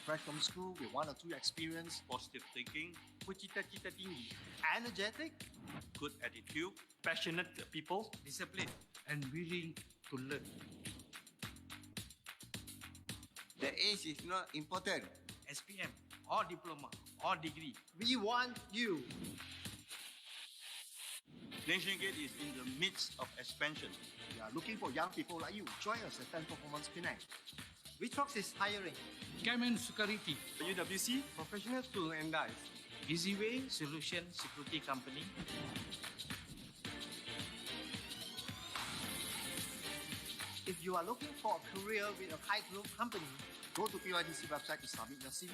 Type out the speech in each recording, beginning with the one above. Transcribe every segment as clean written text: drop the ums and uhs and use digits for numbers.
Fresh from school with 1 or 2 experience, positive thinking, bercita-cita tinggi, energetic, good attitude, passionate people, disciplined, and willing to learn. The age is not important. SPM or diploma or degree. we want you. NationGate is in the midst of expansion. We are looking for young people like you. Join us at 10 Performance Penang. Vitrox is hiring. Kemen Security, UWC, Professional tool and dies. Easyway Solution Security Company, If you are looking for a career with a high growth company, go to PYDC website to submit your CV.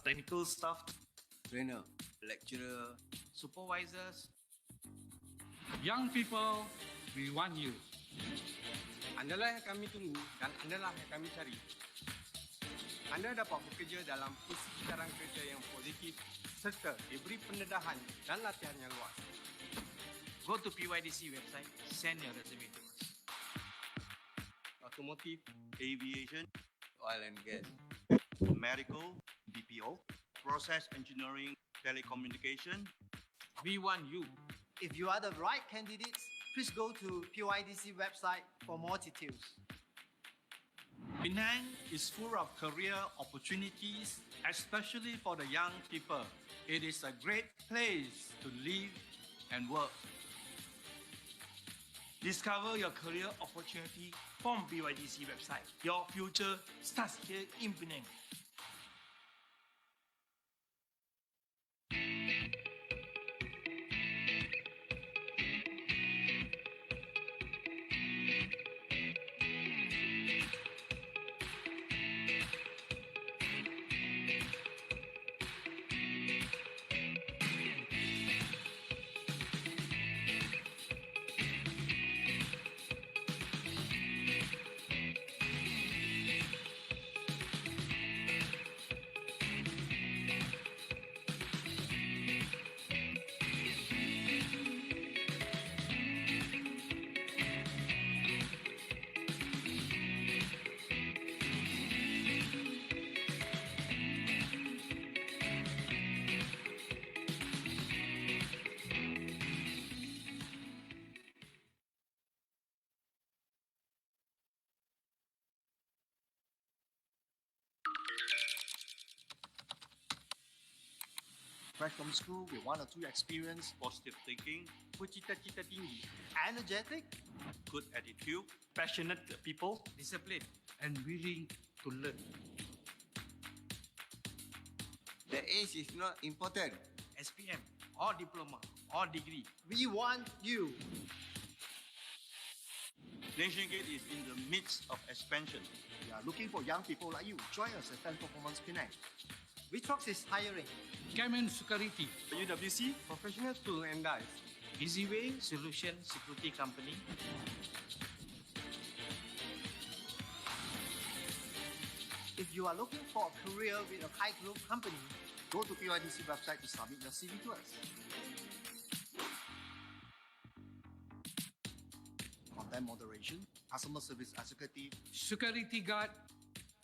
technical staff, Trainer, lecturer, supervisors, Young people, we want you. Andalah yang kami tunggu dan andalah yang kami cari. Anda dapat bekerja dalam posisi sekarang kerja yang positif serta diberi pendedahan dan latihan yang luas. go to PYDC website, send your resume to us. Otomotif, Aviation, oil and gas, medical, BPO, process engineering, telecommunication, We want you. If you are the right candidates, please go to PYDC website for more details. Penang is full of career opportunities, especially for the young people. It is a great place to live and work. Discover your career opportunity from PYDC website. Your future starts here in Penang. Fresh from school with 1 or 2 experience, positive thinking, Bercita-cita tinggi, energetic, good attitude, passionate people, Disciplined, And willing to learn. the age is not important. SPM or diploma or degree. we want you. NationGate is in the midst of expansion. We are looking for young people like you. Join us at 10 Performance Penang. Vitrox is hiring. Kemen Security, UWC, Professional tool and dies. Easyway Solution Security Company, If you are looking for a career with a high growth company, go to PYDC website to submit your CV to us. Content moderation, customer service executive, Security Guard,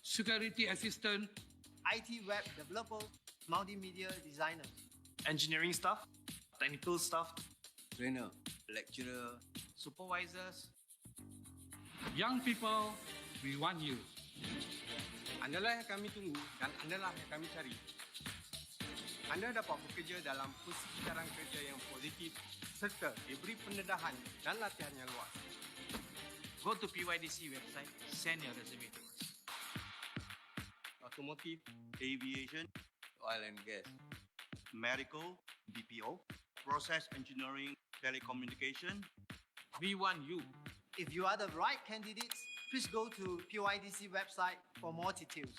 Security Assistant, IT web developer, multimedia designer. engineering staff, technical staff, Trainer, lecturer, supervisors, Young people, we want you. andalah yang kami tunggu dan andalah yang kami cari. Anda dapat bekerja dalam posisi sekarang kerja yang positif serta diberi pendedahan dan latihan yang luas. go to PYDC website, send your resume to us. Otomotif, Aviation, oil and gas, medical, BPO, process engineering, telecommunication, We want you. If you are the right candidates, please go to PYDC website for more details.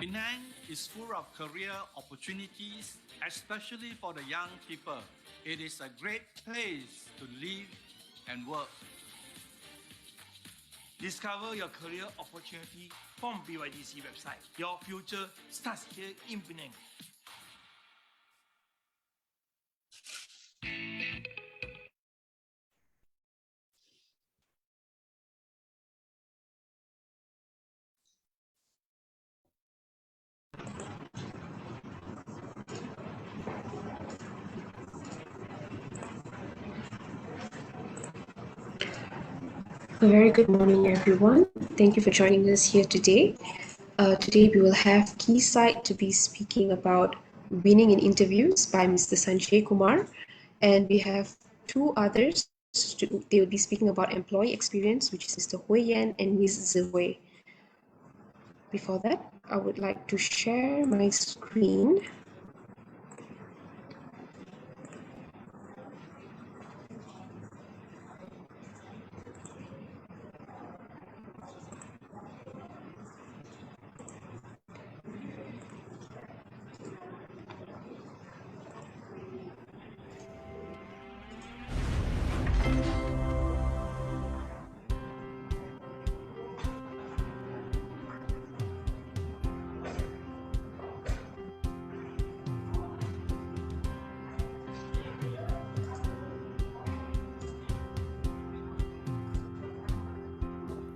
Penang is full of career opportunities, especially for the young people. It is a great place to live and work. Discover your career opportunity from PYDC website. Your future starts here in Penang. A very good morning, everyone. Thank you for joining us here today. Today we will have Keysight to be speaking about winning in interviews by Mr. Sanjay Kumar, and we have two others. They will be speaking about employee experience, which is Mr. Hui Yan and Ms. Zihui. Before that, I would like to share my screen.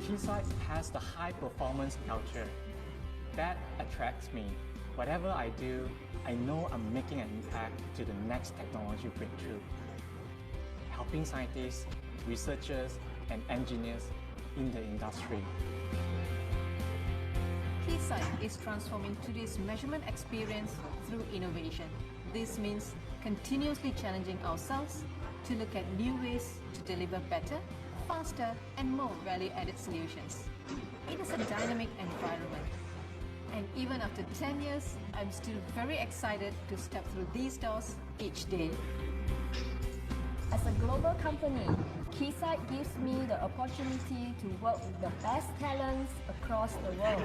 Keysight has the high-performance culture. That attracts me. Whatever I do, I know I'm making an impact to the next technology breakthrough, helping scientists, researchers, and engineers in the industry. Keysight is transforming today's measurement experience through innovation. This means continuously challenging ourselves to look at new ways to deliver better, faster, and more value-added solutions. It is a dynamic environment. And even after 10 years, I'm still very excited to step through these doors each day. As a global company, Keysight gives me the opportunity to work with the best talents across the world.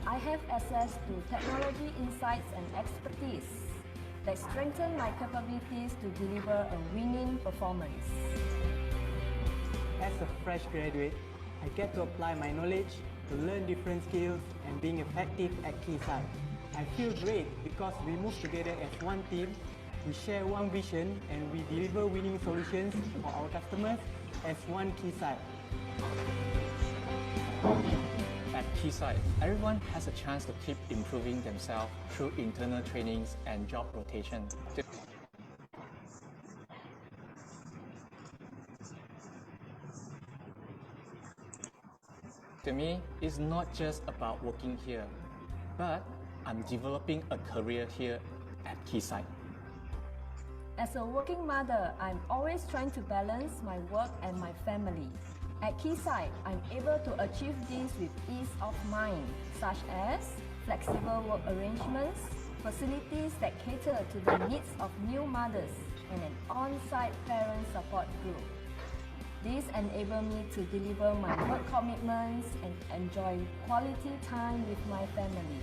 I have access to technology insights and expertise that strengthen my capabilities to deliver a winning performance. As a fresh graduate, I get to apply my knowledge to learn different skills and being effective at Keysight. I feel great because we move together as one team, we share one vision, and we deliver winning solutions for our customers as one Keysight. At Keysight, everyone has a chance to keep improving themselves through internal trainings and job rotation. To me, it's not just about working here, but I'm developing a career here at Keysight. As a working mother, I'm always trying to balance my work and my family. At Keysight, I'm able to achieve this with ease of mind, such as flexible work arrangements, facilities that cater to the needs of new mothers, and an on-site parent support group. This enables me to deliver my work commitments and enjoy quality time with my family.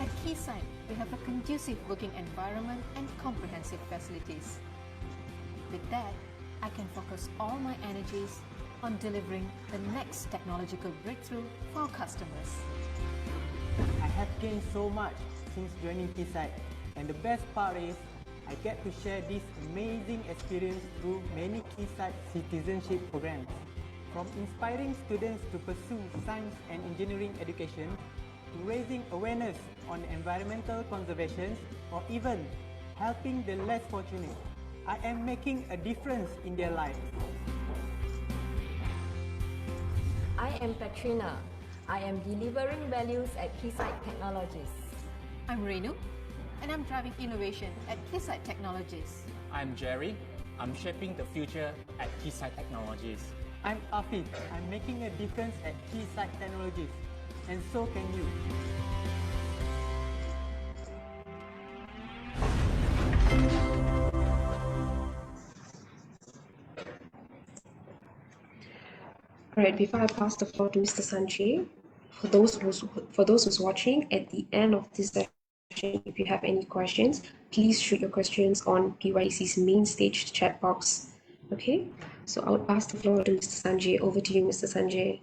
At Keysight, we have a conducive working environment and comprehensive facilities. With that, I can focus all my energies on delivering the next technological breakthrough for customers. I have gained so much since joining Keysight, and the best part is I get to share this amazing experience through many Keysight citizenship programs. From inspiring students to pursue science and engineering education, to raising awareness on environmental conservation, or even helping the less fortunate, I am making a difference in their lives. I am Katrina. I am delivering values at Keysight Technologies. I'm Renu, and I'm driving innovation at Keysight Technologies. I'm Jerry. I'm shaping the future at Keysight Technologies. I'm Afif. I'm making a difference at Keysight Technologies. And so can you. Alright, before I pass the floor to Mr. Sanjay, for those who's watching, at the end of this session, if you have any questions, please shoot your questions on PYDC's main stage chat box. Okay, so I would pass the floor to Mr. Sanjay. Over to you, Mr. Sanjay.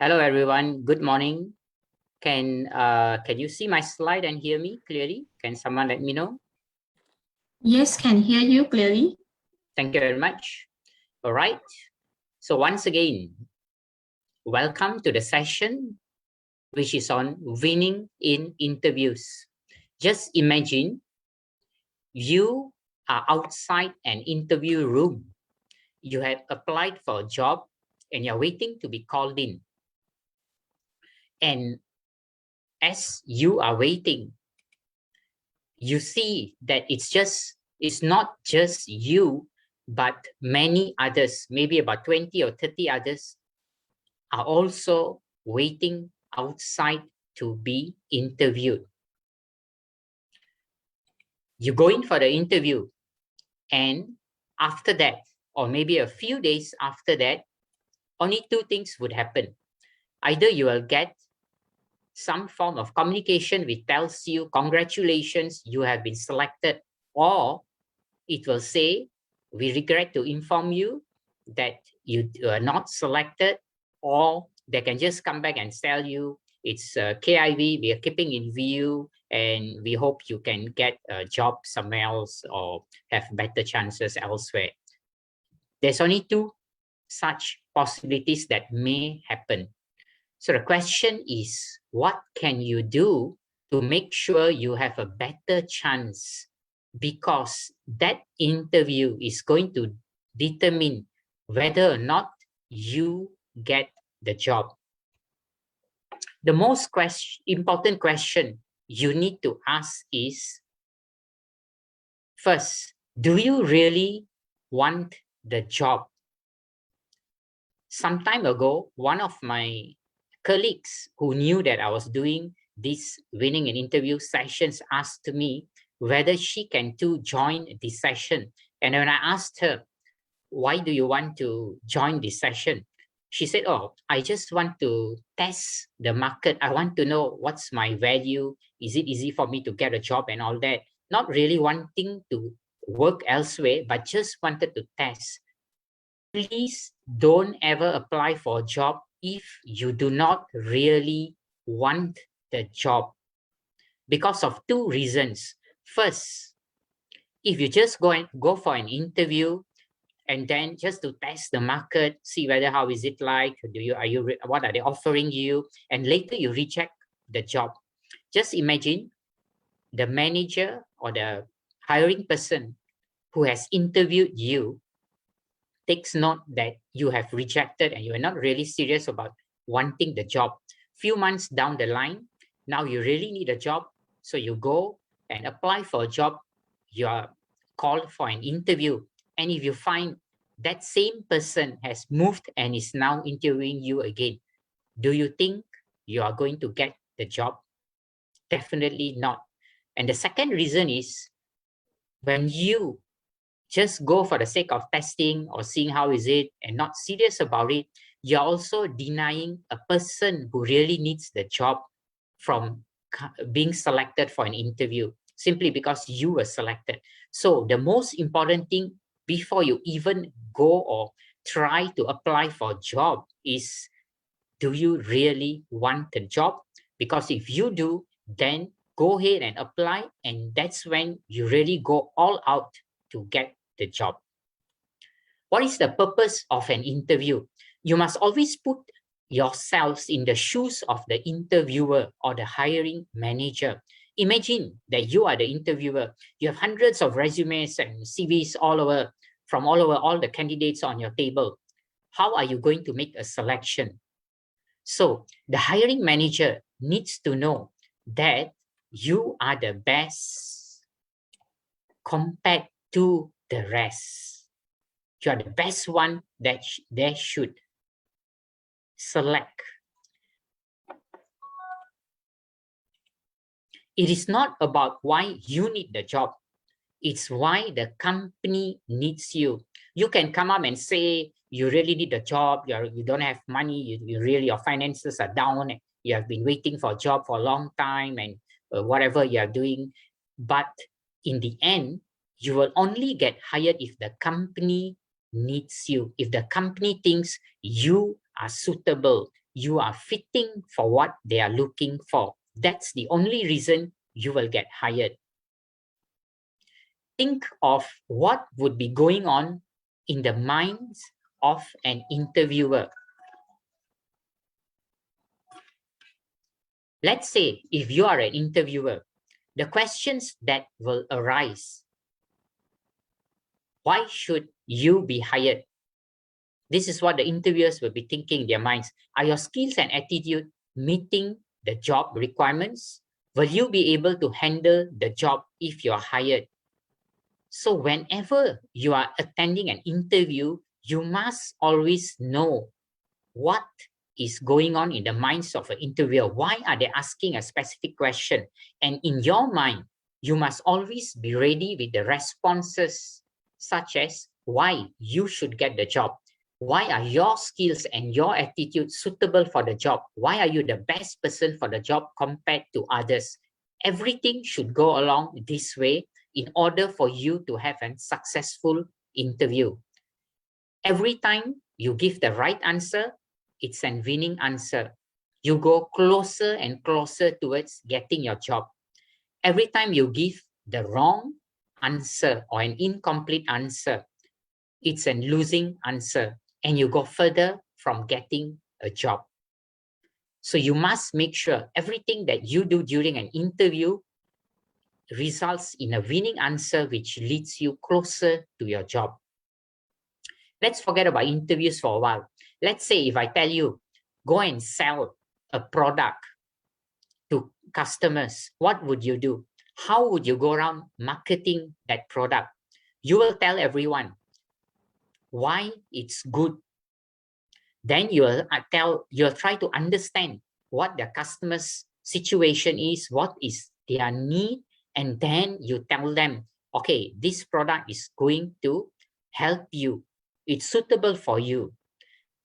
Hello, everyone. Good morning. Can you see my slide and hear me clearly? Can someone let me know? Yes, can hear you clearly. Thank you very much. All right. So once again, welcome to the session, which is on winning in interviews. Just imagine you are outside an interview room. You have applied for a job and you're waiting to be called in. And as you are waiting, you see that it's not just you, but many others, maybe about 20 or 30 others, are also waiting outside to be interviewed. You go in for the interview, and after that, or maybe a few days after that, only two things would happen. Either you will get some form of communication which tells you, congratulations, you have been selected, or it will say, we regret to inform you that you are not selected, or they can just come back and tell you, it's KIV, we are keeping in view, and we hope you can get a job somewhere else or have better chances elsewhere. There's only two such possibilities that may happen. So the question is, what can you do to make sure you have a better chance? Because that interview is going to determine whether or not you get the job. The most important question you need to ask is, first, do you really want the job? Some time ago, one of my colleagues who knew that I was doing these winning and interview sessions asked me whether she can too join this session. And when I asked her, why do you want to join this session? She said, oh, I just want to test the market. I want to know what's my value. Is it easy for me to get a job and all that? Not really wanting to work elsewhere, but just wanted to test. Please don't ever apply for a job if you do not really want the job, because of two reasons. First, if you just go for an interview and then just to test the market, see whether how is it like, what are they offering you, and later you reject the job. Just imagine the manager or the hiring person who has interviewed you takes note that you have rejected and you are not really serious about wanting the job. Few months down the line, now you really need a job, so you go and apply for a job. You are called for an interview, and if you find that same person has moved and is now interviewing you again, do you think you are going to get the job? Definitely not. And the second reason is, when you just go for the sake of testing or seeing how is it and not serious about it, you're also denying a person who really needs the job from being selected for an interview simply because you were selected. So the most important thing before you even go or try to apply for a job is, do you really want the job? Because if you do, then go ahead and apply, and that's when you really go all out to get the job. What is the purpose of an interview? You must always put yourselves in the shoes of the interviewer or the hiring manager. Imagine that you are the interviewer. You have hundreds of resumes and CVs from all over, all the candidates on your table. How are you going to make a selection? So the hiring manager needs to know that you are the best compared to the rest. You are the best one that they should select. It is not about why you need the job. It's why the company needs you. You can come up and say you really need a job, you don't have money, your finances are down, you have been waiting for a job for a long time, and whatever you are doing. But in the end, you will only get hired if the company needs you, if the company thinks you are suitable, you are fitting for what they are looking for. That's the only reason you will get hired. Think of what would be going on in the minds of an interviewer. Let's say if you are an interviewer, the questions that will arise: why should you be hired? This is what the interviewers will be thinking in their minds. Are your skills and attitude meeting the job requirements? Will you be able to handle the job if you're hired? So whenever you are attending an interview, you must always know what is going on in the minds of an interviewer. Why are they asking a specific question? And in your mind, you must always be ready with the responses, such as why you should get the job. Why are your skills and your attitude suitable for the job? Why are you the best person for the job compared to others? Everything should go along this way in order for you to have a successful interview. Every time you give the right answer, it's a winning answer. You go closer and closer towards getting your job. Every time you give the wrong answer or an incomplete answer, it's a losing answer, and you go further from getting a job. So you must make sure everything that you do during an interview results in a winning answer, which leads you closer to your job. Let's forget about interviews for a while. Let's say if I tell you, go and sell a product to customers, what would you do? How would you go around marketing that product? You will tell everyone why it's good. Then you'll try to understand what the customer's situation is, what is their need, and then you tell them, okay, this product is going to help you. It's suitable for you.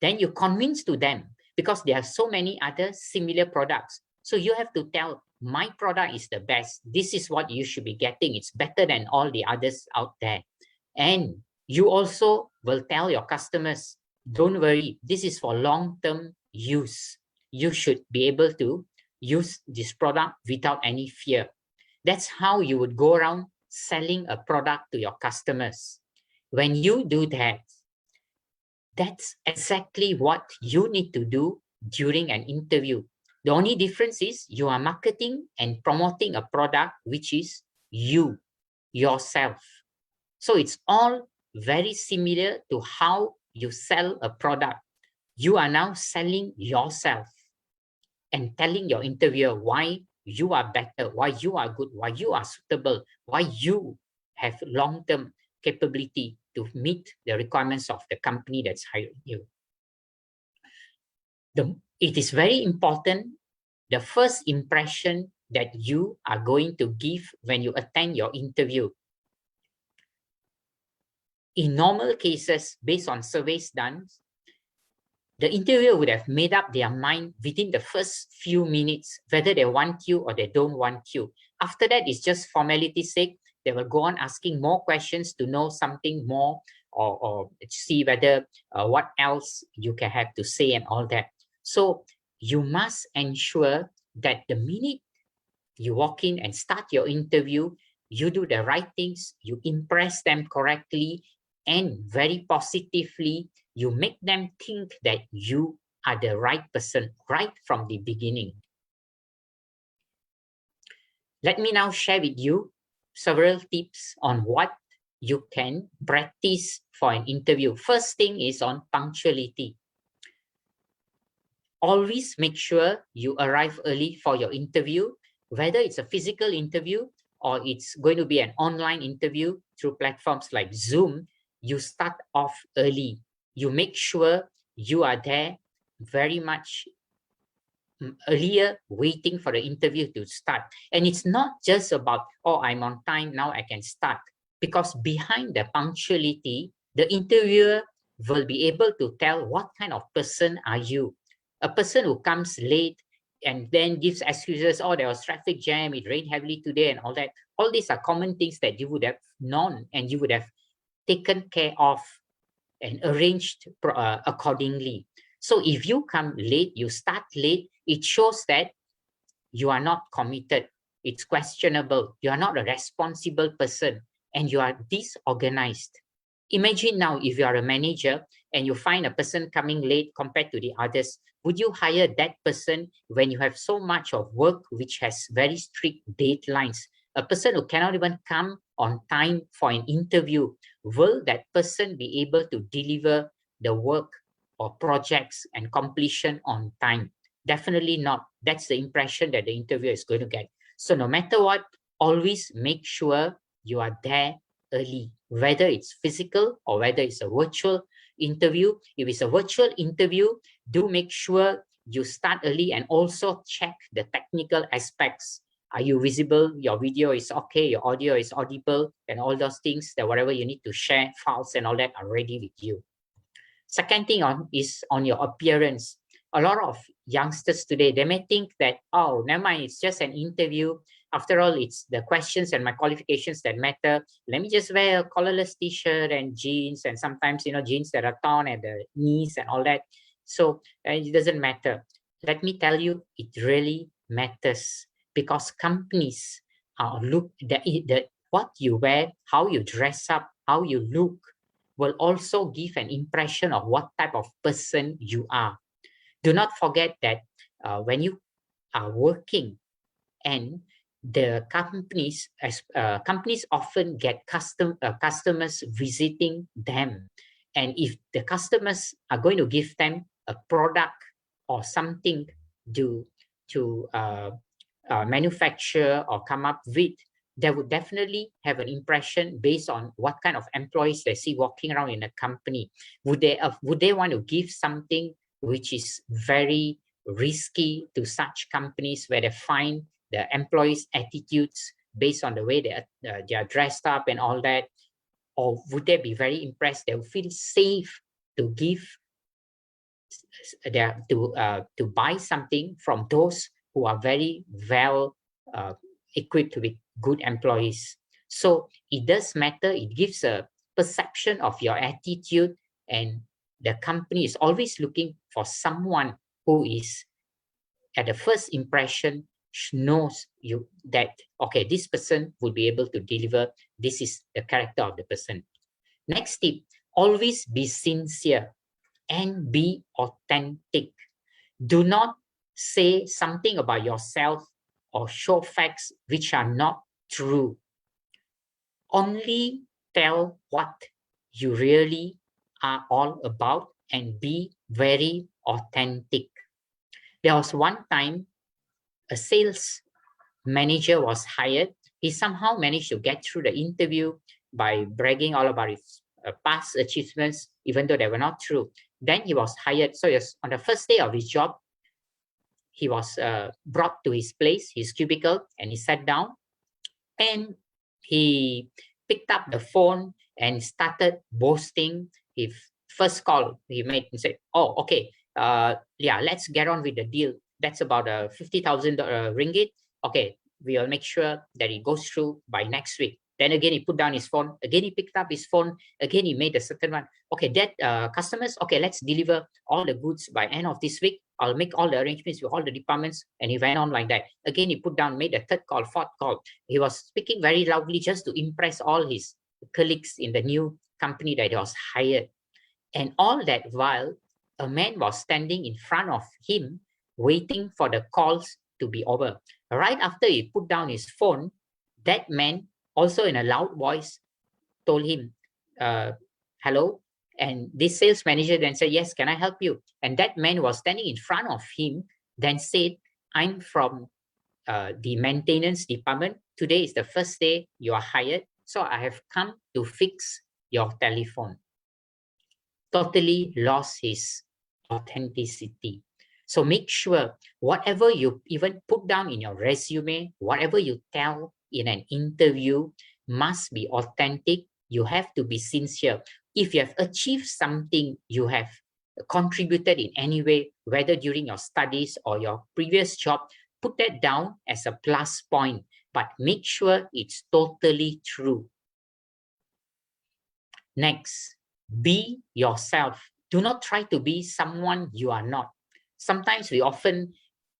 Then you convince to them, because there are so many other similar products. So you have to tell, my product is the best. This is what you should be getting. It's better than all the others out there. And you also will tell your customers, don't worry, this is for long-term use. You should be able to use this product without any fear. That's how you would go around selling a product to your customers. When you do that, that's exactly what you need to do during an interview. The only difference is you are marketing and promoting a product which is you, yourself. So it's all very similar to how you sell a product. You are now selling yourself and telling your interviewer why you are better, why you are good, why you are suitable, why you have long-term capability to meet the requirements of the company that's hiring you. It is very important, the first impression that you are going to give when you attend your interview. In normal cases, based on surveys done, the interviewer would have made up their mind within the first few minutes, whether they want you or they don't want you. After that, it's just formality's sake. They will go on asking more questions to know something more, or see whether what else you can have to say and all that. So you must ensure that the minute you walk in and start your interview, you do the right things, you impress them correctly, and very positively, you make them think that you are the right person right from the beginning. Let me now share with you several tips on what you can practice for an interview. First thing is on punctuality. Always make sure you arrive early for your interview, whether it's a physical interview or it's going to be an online interview through platforms like Zoom. You start off early. You make sure you are there very much earlier, waiting for the interview to start. And it's not just about, oh, I'm on time, now I can start. Because behind the punctuality, the interviewer will be able to tell what kind of person are you. A person who comes late and then gives excuses, oh, there was traffic jam, it rained heavily today and all that. All these are common things that you would have known and you would have taken care of and arranged accordingly. So if you come late, you start late, it shows that you are not committed. It's questionable. You are not a responsible person and you are disorganized. Imagine now if you are a manager and you find a person coming late compared to the others, would you hire that person when you have so much of work which has very strict deadlines? A person who cannot even come on time for an interview, will that person be able to deliver the work or projects and completion on time? Definitely not. That's the impression that the interviewer is going to get. So no matter what, always make sure you are there early, whether it's physical or whether it's a virtual interview. If it's a virtual interview, do make sure you start early and also check the technical aspects. Are you visible? Your video is okay, your audio is audible, and all those things, that whatever you need to share, files and all that are ready with you. Second thing is on your appearance. A lot of youngsters today, they may think that, oh, never mind, it's just an interview. After all, it's the questions and my qualifications that matter. Let me just wear a collarless t-shirt and jeans, and sometimes, jeans that are torn at the knees and all that. So it doesn't matter. Let me tell you, it really matters, because companies look what you wear, how you dress up, how you look, will also give an impression of what type of person you are. Do not forget that when you are working, and the companies often get customers visiting them, and if the customers are going to give them a product or something to manufacture or come up with, they would definitely have an impression based on what kind of employees they see walking around in a company. Would they want to give something which is very risky to such companies, where they find the employees' attitudes based on the way they are dressed up and all that? Or would they be very impressed? They will feel safe to give to buy something from those who are very well equipped with good employees. So it does matter. It gives a perception of your attitude, and the company is always looking for someone who is, at the first impression, knows you that, okay, this person will be able to deliver. This is the character of the person. Next tip, always be sincere and be authentic. Do not say something about yourself or show facts which are not true. Only tell what you really are all about and be very authentic. There was one time a sales manager was hired. He somehow managed to get through the interview by bragging all about his past achievements, even though they were not true. Then he was hired. So yes, on the first day of his job, he was brought to his place, his cubicle, and he sat down, and he picked up the phone and started boasting. His first call he made and said, oh, okay, yeah, let's get on with the deal. That's about 50,000 ringgit. Okay, we'll make sure that it goes through by next week. Then again, he put down his phone. Again, he picked up his phone. Again, he made a certain one. Okay, that customers, okay, let's deliver all the goods by end of this week. I'll make all the arrangements with all the departments. And he went on like that. Again, he put down, made a third call, fourth call. He was speaking very loudly just to impress all his colleagues in the new company that he was hired. And all that while, a man was standing in front of him, waiting for the calls to be over. Right after he put down his phone, that man, also in a loud voice, told him, hello. And this sales manager then said, yes, can I help you? And that man was standing in front of him, then said, I'm from the maintenance department. Today is the first day you are hired. So I have come to fix your telephone. Totally lost his authenticity. So make sure whatever you even put down in your resume, whatever you tell in an interview must be authentic. You have to be sincere. If you have achieved something, you have contributed in any way, whether during your studies or your previous job, put that down as a plus point, but make sure it's totally true. Next, be yourself. Do not try to be someone you are not. Sometimes we often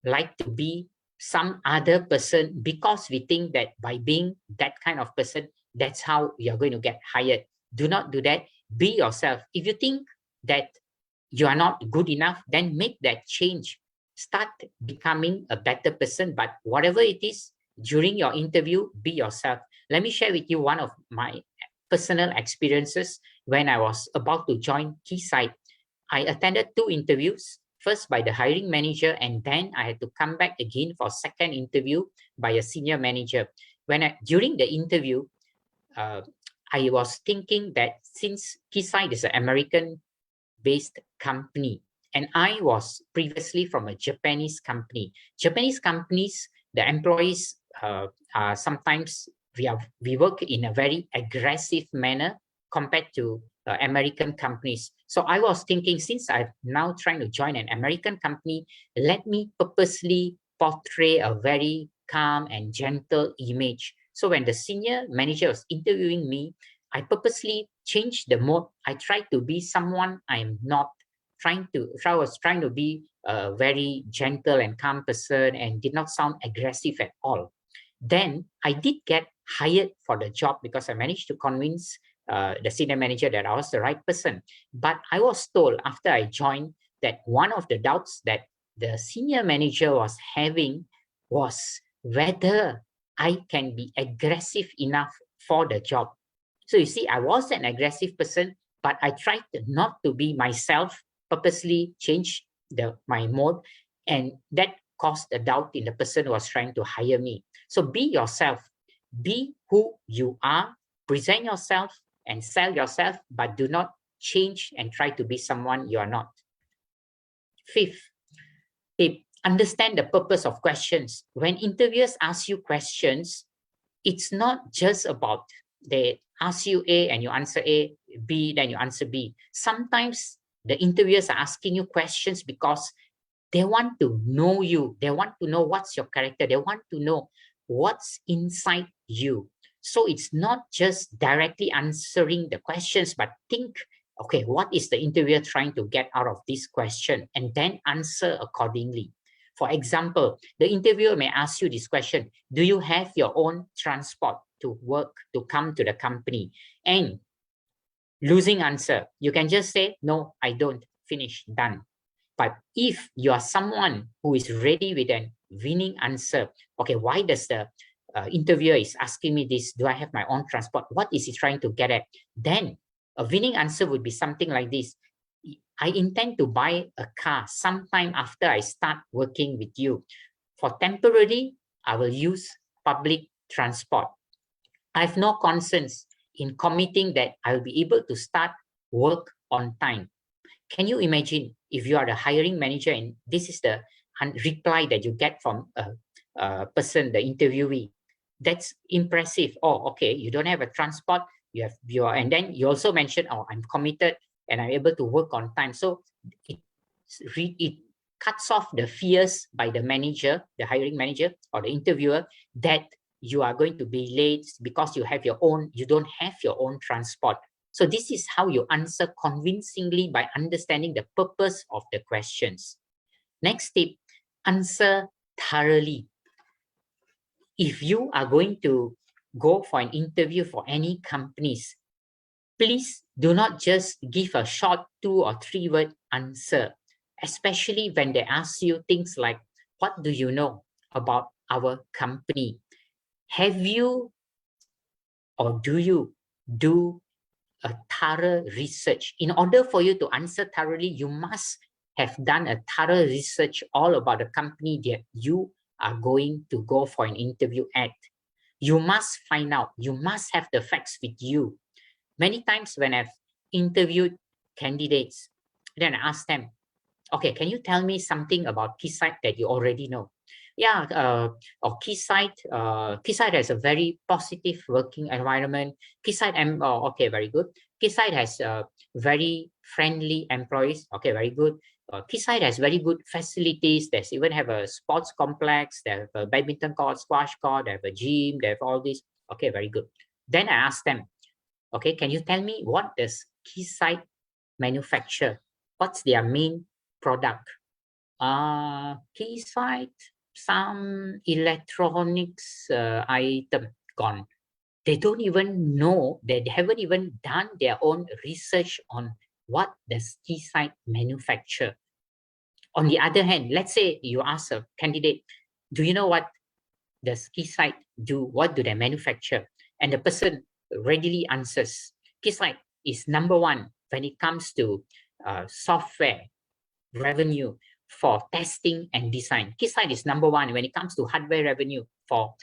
like to be some other person because we think that by being that kind of person, that's how you're going to get hired. Do not do that. Be yourself. If you think that you are not good enough, then make that change. Start becoming a better person. But whatever it is, during your interview, be yourself. Let me share with you one of my personal experiences when I was about to join Keysight. I attended 2 interviews, first by the hiring manager, and then I had to come back again for second interview by a senior manager. During the interview, I was thinking that since Keysight is an American-based company, and I was previously from a Japanese company. Japanese companies, the employees are sometimes we work in a very aggressive manner compared to American companies. So I was thinking, since I'm now trying to join an American company, let me purposely portray a very calm and gentle image. So when the senior manager was interviewing me, I purposely changed the mode. I tried to be someone I'm not. I was trying to be a very gentle and calm person and did not sound aggressive at all. Then I did get hired for the job because I managed to convince the senior manager that I was the right person. But I was told after I joined that one of the doubts that the senior manager was having was whether I can be aggressive enough for the job. So you see, I was an aggressive person, but I tried not to be myself, purposely change my mode, and that caused a doubt in the person who was trying to hire me. So be yourself, be who you are, present yourself and sell yourself, but do not change and try to be someone you are not. 5th tip, understand the purpose of questions. When interviewers ask you questions, it's not just about they ask you A and you answer A, B, then you answer B. Sometimes the interviewers are asking you questions because they want to know you. They want to know what's your character. They want to know what's inside you. So it's not just directly answering the questions, but think, okay, what is the interviewer trying to get out of this question? And then answer accordingly. For example, the interviewer may ask you this question: do you have your own transport to work, to come to the company? And losing answer, you can just say, no, I don't, finish, done. But if you are someone who is ready with a winning answer, okay, why does the interviewer is asking me this? Do I have my own transport? What is he trying to get at? Then a winning answer would be something like this: I intend to buy a car sometime after I start working with you. For temporarily, I will use public transport. I have no concerns in committing that I will be able to start work on time. Can you imagine if you are the hiring manager and this is the reply that you get from a person, the interviewee? That's impressive. Oh, okay, you don't have a transport, and then you also mentioned, oh, I'm committed and I'm able to work on time. So it cuts off the fears by the manager, the hiring manager or the interviewer, that you are going to be late because you don't have your own transport. So this is how you answer convincingly, by understanding the purpose of the questions. Next tip, answer thoroughly. If you are going to go for an interview for any companies, please do not just give a short 2 or 3 word answer, especially when they ask you things like, what do you know about our company? Have you or do you do a thorough research? In order for you to answer thoroughly, you must have done a thorough research all about the company that you are going to go for an interview at. You must find out, you must have the facts with you. Many times when I've interviewed candidates, then I ask them, okay, can you tell me something about Keysight that you already know? Yeah, Keysight has a very positive working environment. Keysight, okay, very good. Keysight has very friendly employees. Okay, very good. Keysight has very good facilities. They even have a sports complex. They have a badminton court, squash court. They have a gym. They have all this. Okay, very good. Then I ask them, okay, can you tell me what does Keysight manufacture? What's their main product? Keysight, some electronics item gone. They don't even know, they haven't even done their own research on what does Keysight manufacture. On the other hand, let's say you ask a candidate, do you know what does Keysight do? What do they manufacture? And the person readily answers, Keysight is number one when it comes to software revenue for testing and design. Keysight is number one when it comes to hardware revenue for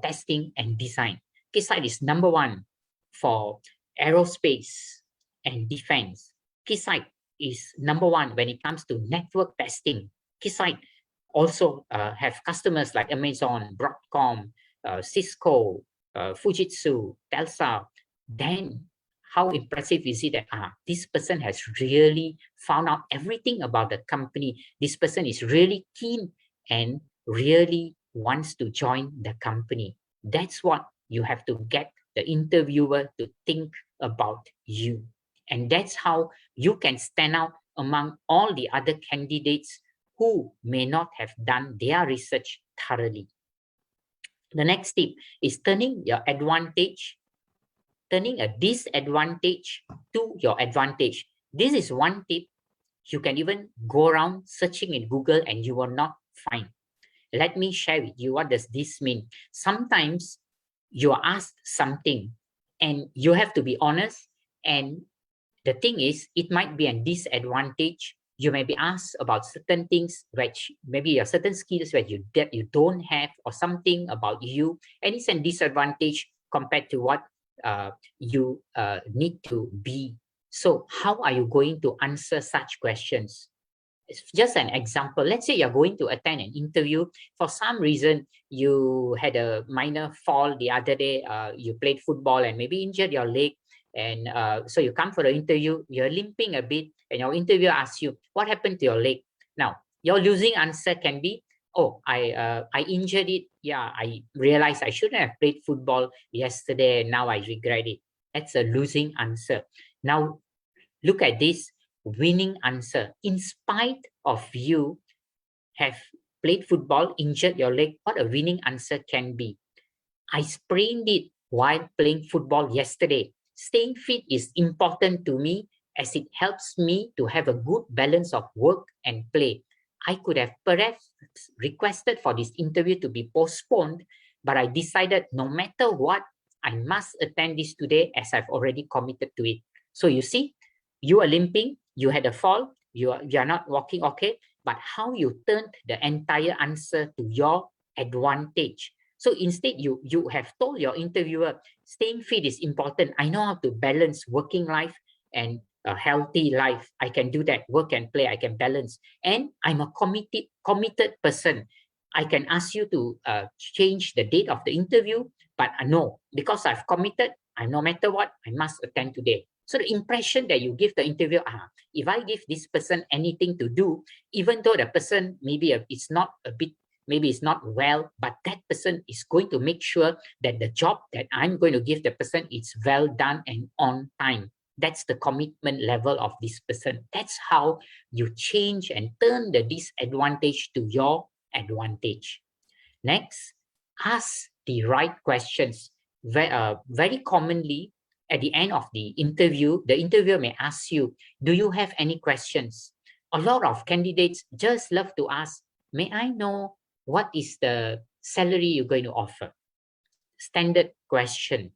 testing and design. Keysight is number one for aerospace and defense. Keysight is number one when it comes to network testing. Keysight also have customers like Amazon, Broadcom, Cisco, Fujitsu, Telsa. Then how impressive is it that this person has really found out everything about the company. This person is really keen and really wants to join the company. That's what you have to get the interviewer to think about you. And that's how you can stand out among all the other candidates who may not have done their research thoroughly. The next tip is turning a disadvantage to your advantage. This is one tip you can even go around searching in Google and you will not find. Let me share with you, what does this mean? Sometimes you are asked something and you have to be honest, and the thing is, it might be a disadvantage. You may be asked about certain things, which maybe certain skills that you don't have, or something about you, and it's a disadvantage compared to what you need to be. So how are you going to answer such questions? It's just an example. Let's say you're going to attend an interview. For some reason, you had a minor fall the other day. You played football and maybe injured your leg. And so you come for the interview, you're limping a bit, and your interviewer asks you, what happened to your leg? Now, your losing answer can be, oh, I injured it. Yeah, I realized I shouldn't have played football yesterday, and now I regret it. That's a losing answer. Now, look at this winning answer. In spite of you have played football, injured your leg, what a winning answer can be. I sprained it while playing football yesterday. Staying fit is important to me as it helps me to have a good balance of work and play. I could have perhaps requested for this interview to be postponed, but I decided no matter what, I must attend this today as I've already committed to it. So you see, you are limping, you had a fall, you are not walking okay, but how you turned the entire answer to your advantage. So instead, you have told your interviewer, staying fit is important. I know how to balance working life and a healthy life. I can do that, work and play, I can balance. And I'm a committed person. I can ask you to change the date of the interview, but no, because I've committed, no matter what, I must attend today. So the impression that you give the interviewer, if I give this person anything to do, even though the person maybe it's not a bit, maybe it's not well, but that person is going to make sure that the job that I'm going to give the person is well done and on time. That's the commitment level of this person. That's how you change and turn the disadvantage to your advantage. Next, ask the right questions. Very commonly, at the end of the interviewer may ask you, do you have any questions? A lot of candidates just love to ask, may I know what is the salary you're going to offer? Standard question.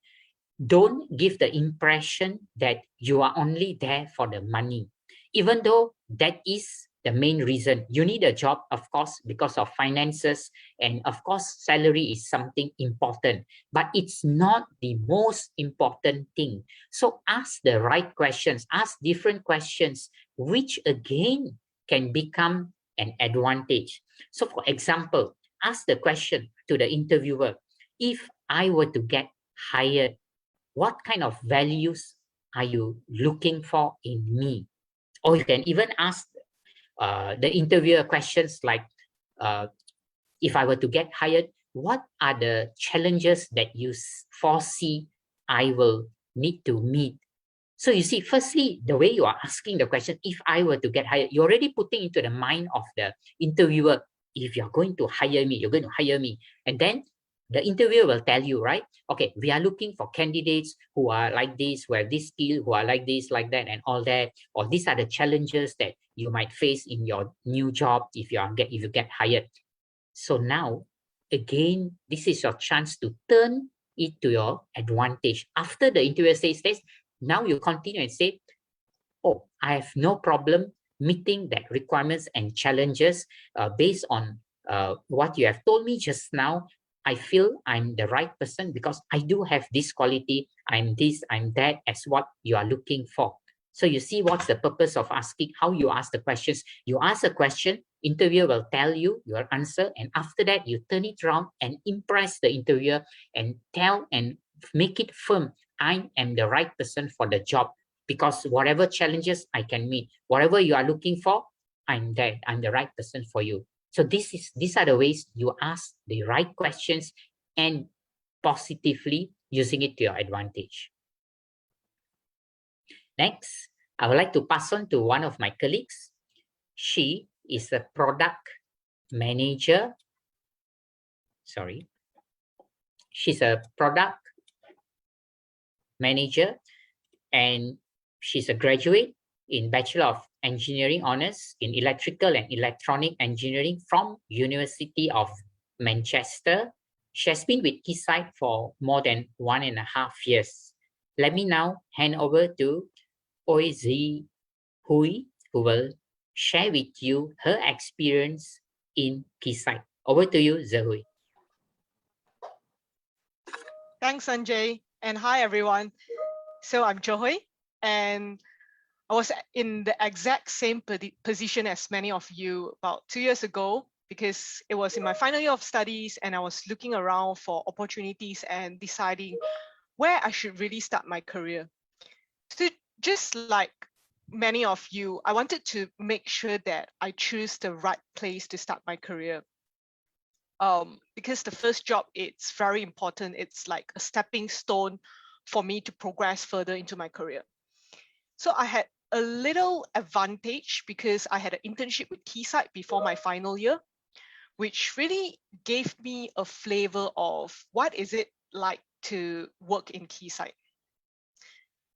Don't give the impression that you are only there for the money, even though that is the main reason. You need a job, of course, because of finances, and of course, salary is something important, but it's not the most important thing. So ask the right questions, ask different questions, which again can become an advantage. So for example, ask the question to the interviewer, if I were to get hired, what kind of values are you looking for in me? Or you can even ask the interviewer questions like, if I were to get hired, what are the challenges that you foresee I will need to meet? So you see, firstly, the way you are asking the question, if I were to get hired, you're already putting into the mind of the interviewer, if you're going to hire me, you're going to hire me. And then the interviewer will tell you, right? Okay, we are looking for candidates who are like this, who have this skill, who are like this, like that, and all that. Or these are the challenges that you might face in your new job if you get hired. So now, again, this is your chance to turn it to your advantage. After the interviewer says this, now you continue and say, oh, I have no problem meeting that requirements and challenges based on what you have told me just now. I feel I'm the right person because I do have this quality. I'm this, I'm that, as what you are looking for. So you see what's the purpose of asking, how you ask the questions. You ask a question, interviewer will tell you your answer, and after that, you turn it around and impress the interviewer and tell and make it firm. I am the right person for the job because whatever challenges I can meet, whatever you are looking for, I'm there. I'm the right person for you. So these are the ways you ask the right questions and positively using it to your advantage. Next, I would like to pass on to one of my colleagues. She is a product manager. Sorry. She's a product manager and she's a graduate in Bachelor of Engineering Honours in Electrical and Electronic Engineering from University of Manchester. She has been with Keysight for more than 1.5 years. Let me now hand over to Oi Zi Hui, who will share with you her experience in Keysight. Over to you, Zahui. Thanks, Sanjay, and hi, everyone. So I'm Johui, and I was in the exact same position as many of you about 2 years ago, because it was in my final year of studies and I was looking around for opportunities and deciding where I should really start my career. So just like many of you, I wanted to make sure that I choose the right place to start my career. Because the first job, it's very important. It's like a stepping stone for me to progress further into my career. So I had a little advantage because I had an internship with Keysight before my final year, which really gave me a flavor of what is it like to work in Keysight.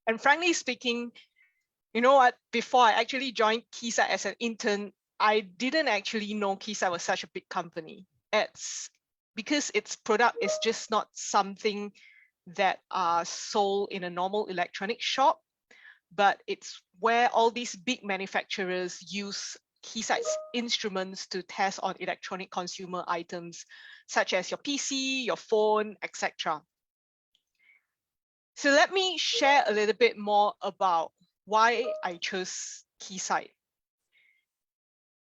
And frankly speaking, you know what, before I actually joined Keysight as an intern, I didn't actually know Keysight was such a big company. It's because its product is just not something that are sold in a normal electronic shop, but it's where all these big manufacturers use Keysight's instruments to test on electronic consumer items, such as your PC, your phone, etc. So let me share a little bit more about why I chose Keysight.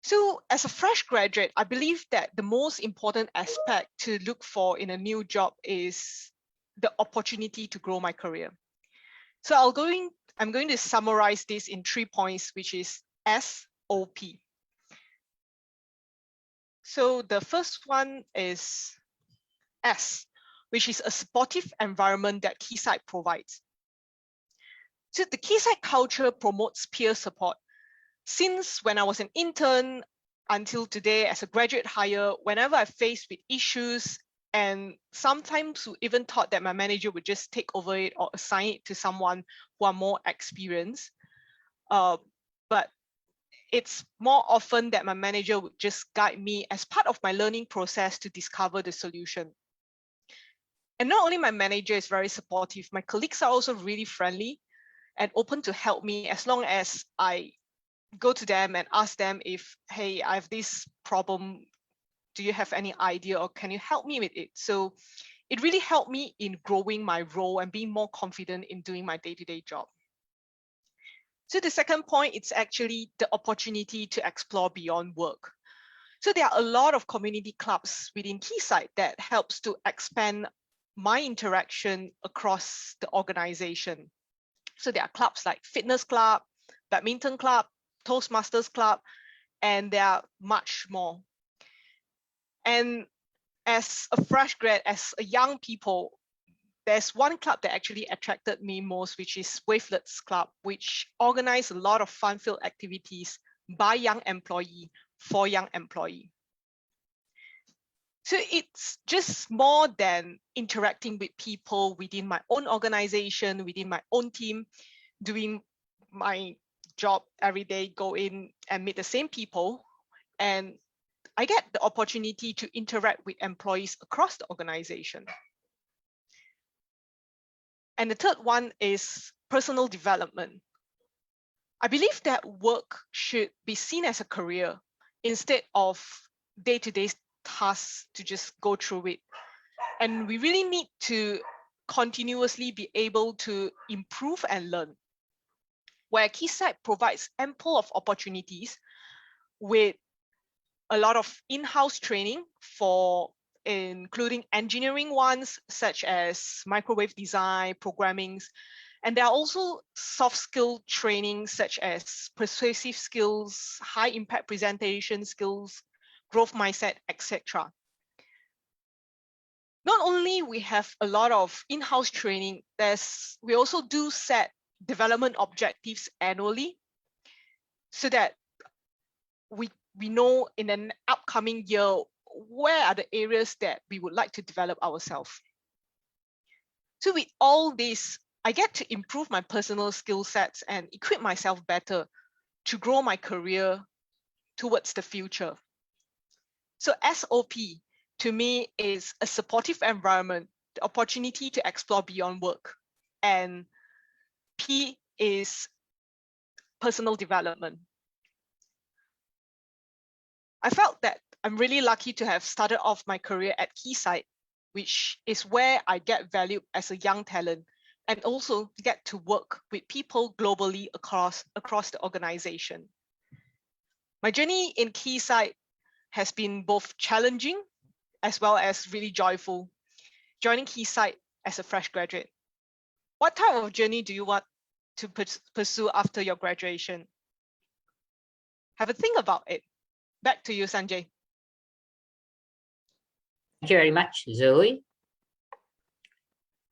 So as a fresh graduate, I believe that the most important aspect to look for in a new job is the opportunity to grow my career. So I'm going to summarize this in 3 points, which is SOP. So the first one is S, which is a supportive environment that Keysight provides. So the Keysight culture promotes peer support. Since when I was an intern until today as a graduate hire, whenever I faced with issues, and sometimes we even thought that my manager would just take over it or assign it to someone who are more experienced. But it's more often that my manager would just guide me as part of my learning process to discover the solution. And not only my manager is very supportive, my colleagues are also really friendly and open to help me as long as I go to them and ask them if, hey, I have this problem. Do you have any idea or can you help me with it? So it really helped me in growing my role and being more confident in doing my day-to-day job. So the second point, it's actually the opportunity to explore beyond work. So there are a lot of community clubs within Keysight that helps to expand my interaction across the organization. So there are clubs like Fitness Club, Badminton Club, Toastmasters Club, and there are much more. And as a fresh grad, as a young people, there's one club that actually attracted me most, which is Wavelets Club, which organized a lot of fun-filled activities by young employee for young employee. So it's just more than interacting with people within my own organization, within my own team, doing my job every day, go in and meet the same people. And I get the opportunity to interact with employees across the organization. And the third one is personal development. I believe that work should be seen as a career instead of day-to-day tasks to just go through it. And we really need to continuously be able to improve and learn, where Keysight provides ample of opportunities with a lot of in-house training for including engineering ones such as microwave design, programming, and there are also soft skill training such as persuasive skills, high impact presentation skills, growth mindset, etc. Not only we have a lot of in-house training, we also do set development objectives annually so that we know in an upcoming year where are the areas that we would like to develop ourselves. So with all this, I get to improve my personal skill sets and equip myself better to grow my career towards the future. So SOP to me is a supportive environment, the opportunity to explore beyond work. And P is personal development. I felt that I'm really lucky to have started off my career at Keysight, which is where I get valued as a young talent and also get to work with people globally across the organization. My journey in Keysight has been both challenging as well as really joyful, joining Keysight as a fresh graduate. What type of journey do you want to pursue after your graduation? Have a think about it. Back to you, Sanjay. Thank you very much, Zoe.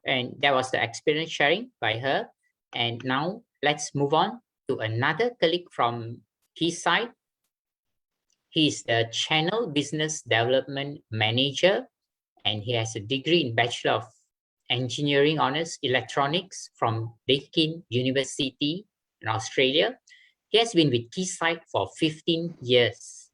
And that was the experience sharing by her. And now let's move on to another colleague from Keysight. He's the Channel Business Development Manager, and he has a degree in Bachelor of Engineering Honours Electronics from Deakin University in Australia. He has been with Keysight for 15 years.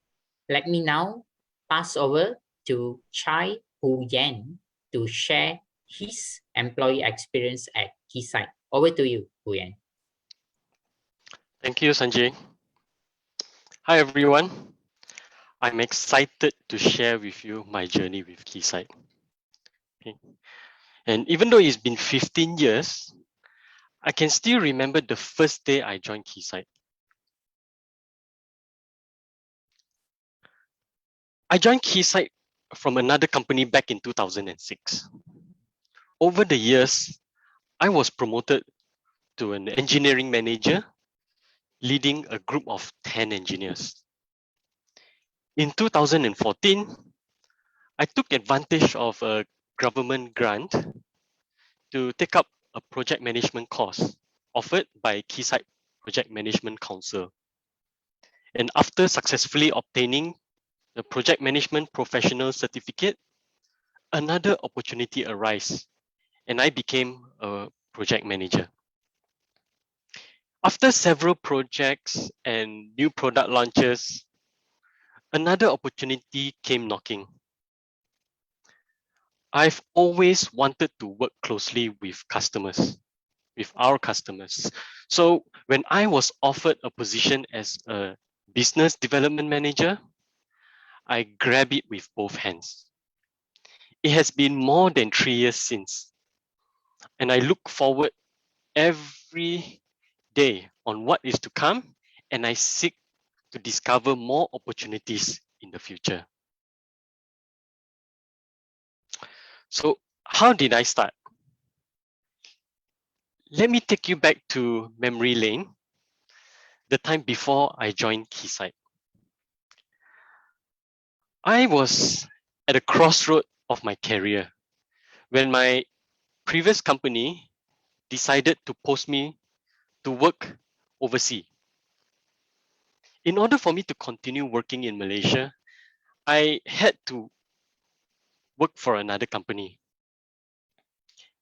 Let me now pass over to Chai Hu Yan to share his employee experience at Keysight. Over to you, Hu Yan. Thank you, Sanjay. Hi, everyone. I'm excited to share with you my journey with Keysight. Okay. And even though it's been 15 years, I can still remember the first day I joined Keysight. I joined Keysight from another company back in 2006. Over the years, I was promoted to an engineering manager, leading a group of 10 engineers. In 2014, I took advantage of a government grant to take up a project management course offered by Keysight Project Management Council. And after successfully obtaining the project management professional certificate, another opportunity arose and I became a project manager. After several projects and new product launches, another opportunity came knocking. I've always wanted to work closely with customers, with our customers. So when I was offered a position as a business development manager, I grabbed it with both hands. It has been more than 3 years since, and I look forward every day on what is to come, and I seek to discover more opportunities in the future. So how did I start? Let me take you back to memory lane, the time before I joined Keysight. I was at a crossroad of my career when my previous company decided to post me to work overseas. In order for me to continue working in Malaysia, I had to work for another company.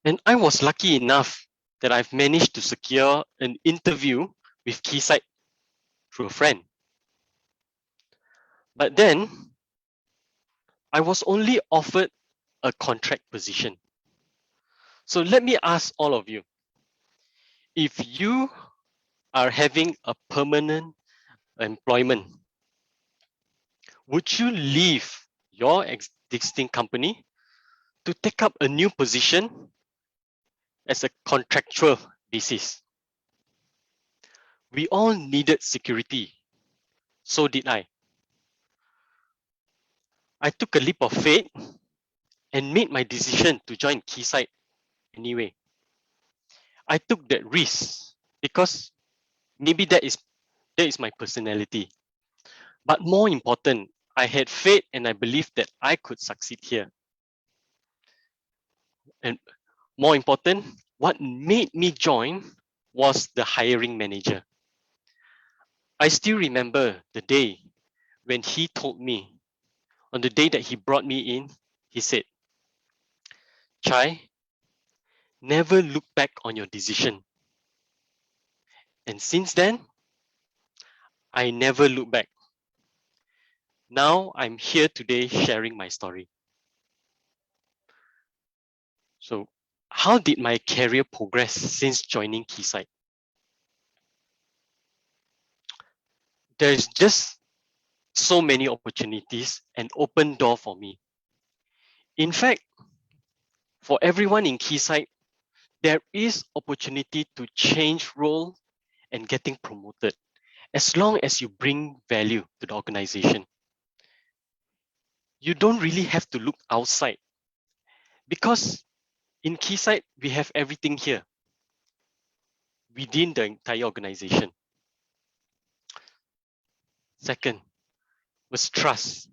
And I was lucky enough that I've managed to secure an interview with Keysight through a friend. But then I was only offered a contract position. So let me ask all of you, if you are having a permanent employment, would you leave your existing company to take up a new position as a contractual basis? We all needed security. So did I. I took a leap of faith and made my decision to join Keysight anyway. I took that risk because maybe that is my personality. But more important, I had faith and I believed that I could succeed here. And more important, what made me join was the hiring manager. I still remember the day when he told me, on the day that he brought me in, he said, "Chai, never look back on your decision." And since then, I never look back. Now I'm here today sharing my story. So, how did my career progress since joining Keysight? There's just so many opportunities and open door for me. In fact, for everyone in Keysight, there is opportunity to change role and getting promoted as long as you bring value to the organization. You don't really have to look outside because in Keysight, we have everything here within the entire organization. Second was trust.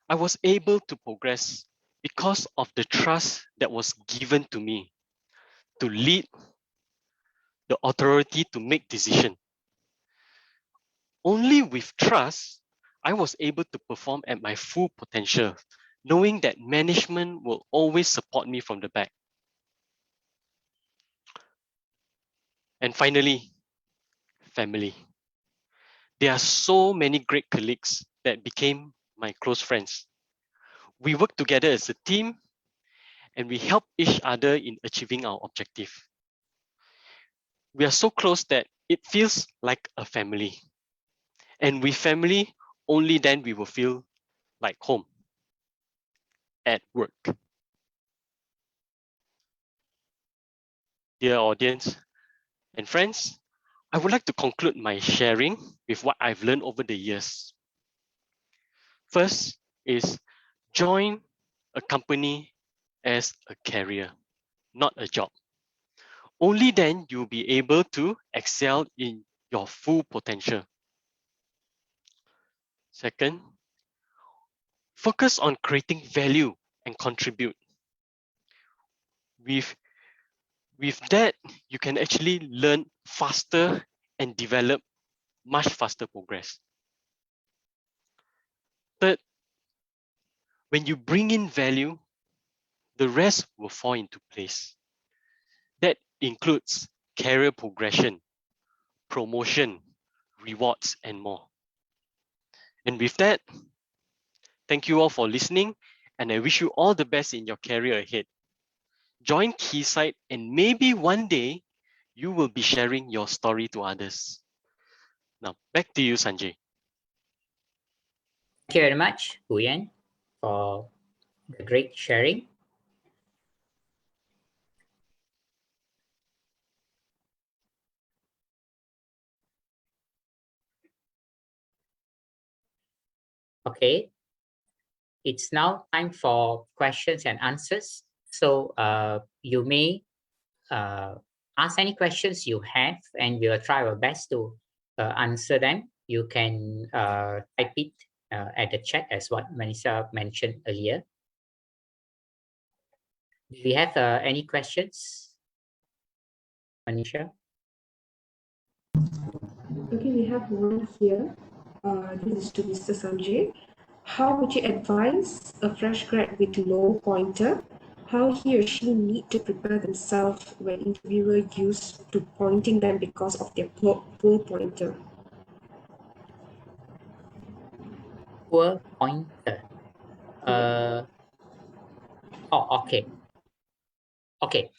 I was able to progress because of the trust that was given to me to lead, the authority to make decisions. Only with trust, I was able to perform at my full potential, knowing that management will always support me from the back. And finally, family. There are so many great colleagues that became my close friends. We work together as a team and we help each other in achieving our objective. We are so close that it feels like a family. And with family, only then we will feel like home at work. Dear audience and friends, I would like to conclude my sharing with what I've learned over the years. First is join a company as a career, not a job. Only then you'll be able to excel in your full potential. Second, focus on creating value and contribute. With that, you can actually learn faster and develop much faster progress. Third, when you bring in value, the rest will fall into place. That includes career progression, promotion, rewards, and more. And with that, thank you all for listening, and I wish you all the best in your career ahead. Join Keysight, and maybe one day you will be sharing your story to others. Now, back to you, Sanjay. Thank you very much, Huyen, for the great sharing. Okay, it's now time for questions and answers. So you may ask any questions you have, and we'll try our best to answer them. You can type it at the chat as what Melissa mentioned earlier. Do we have any questions, Manisha? Okay, we have one here. This is to Mr. Sanjay. How would you advise a fresh grad with low pointer how he or she need to prepare themselves when interviewer used to pointing them because of their poor pointer? Poor pointer. Okay. Okay.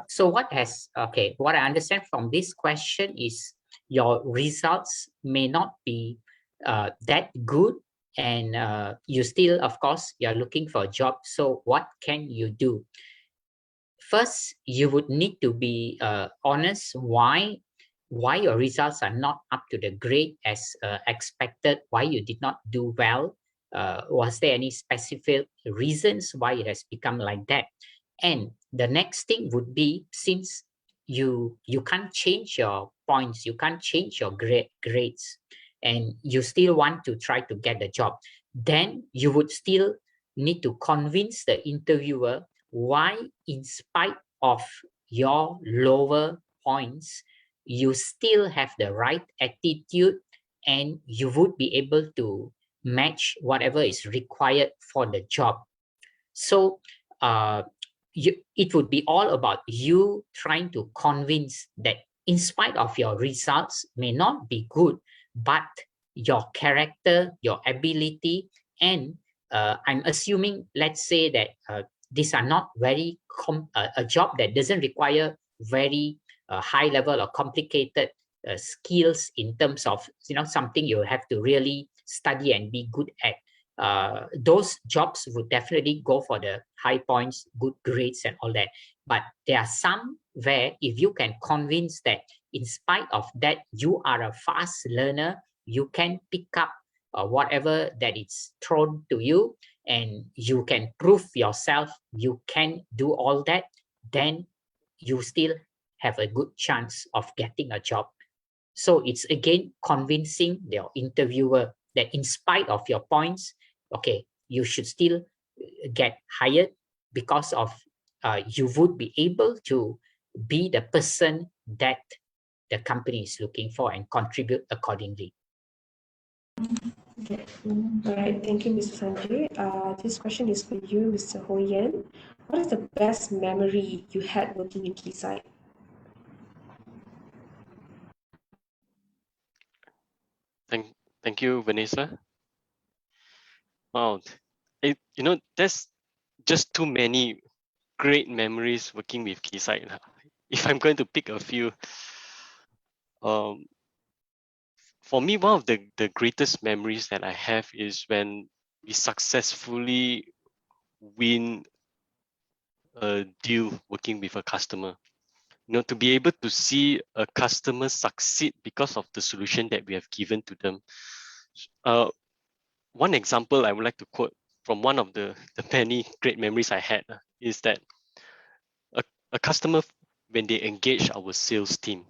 So what I understand from this question is your results may not be that good, and you still, of course, you're looking for a job. So what can you do? First, you would need to be honest why your results are not up to the grade as expected, why you did not do well. Was there any specific reasons why it has become like that? And the next thing would be, since you can't change your points, you can't change your grades, and you still want to try to get the job, then you would still need to convince the interviewer why, in spite of your lower points, you still have the right attitude and you would be able to match whatever is required for the job. So it would be all about you trying to convince that in spite of your results may not be good, but your character, your ability, and I'm assuming, let's say that these are not very a job that doesn't require very high level or complicated skills in terms of something you have to really study and be good at. Those jobs would definitely go for the high points, good grades and all that. But there are some where if you can convince that in spite of that, you are a fast learner, you can pick up whatever that is thrown to you, and you can prove yourself, you can do all that, then you still have a good chance of getting a job. So it's again convincing your interviewer that in spite of your points, okay, you should still get hired because of you would be able to be the person that the company is looking for and contribute accordingly. Okay. All right, thank you, Mr. Sanjay. This question is for you, Mr. Ho Yan. What is the best memory you had working in Keysight? Thank you, Vanessa. Wow, there's just too many great memories working with Keysight. If I'm going to pick a few, for me, one of the greatest memories that I have is when we successfully win a deal working with a customer. To be able to see a customer succeed because of the solution that we have given to them. One example I would like to quote from one of the many great memories I had is that a customer, when they engage our sales team,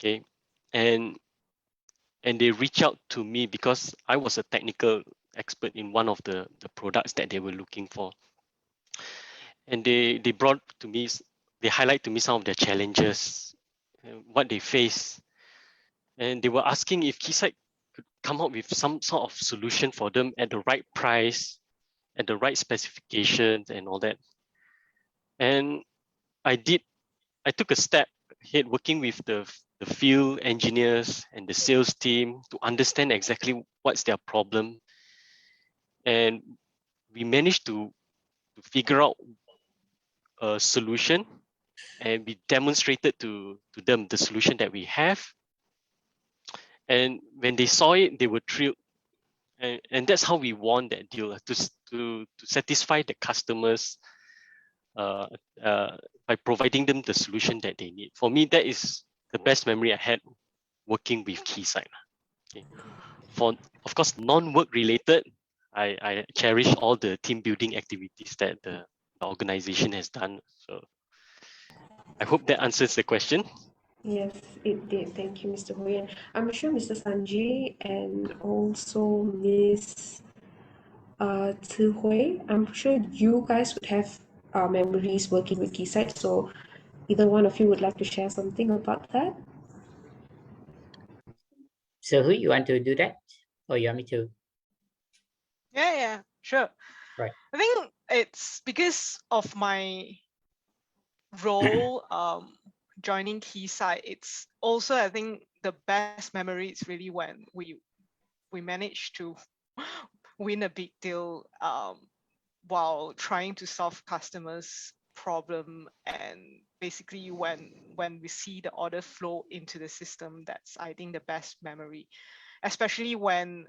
okay, and they reach out to me because I was a technical expert in one of the products that they were looking for. And they brought to me, they highlight to me some of their challenges, what they face. And they were asking if Keysight could come up with some sort of solution for them at the right price, at the right specifications and all that. And I took a step ahead working with the field engineers and the sales team to understand exactly what's their problem. And we managed to figure out a solution, and we demonstrated to them the solution that we have. And when they saw it, they were thrilled. And that's how we won that deal, to satisfy the customers by providing them the solution that they need. For me, that is the best memory I had working with Keysight. Okay. For, of course, non-work related, I cherish all the team building activities that the organization has done. So I hope that answers the question. Yes, it did. Thank you, Mr. Ho Yan. I'm sure Mr. Sanjay and also Ms. Hui, I'm sure you guys would have memories working with Keysight. So either one of you would like to share something about that? So who you want to do that? Or you want me to? Yeah, sure. Right. I think it's because of my role joining Keysight. It's also, I think, the best memory is really when we managed to win a big deal while trying to solve customers' problem, and basically when we see the order flow into the system, that's, I think, the best memory, especially when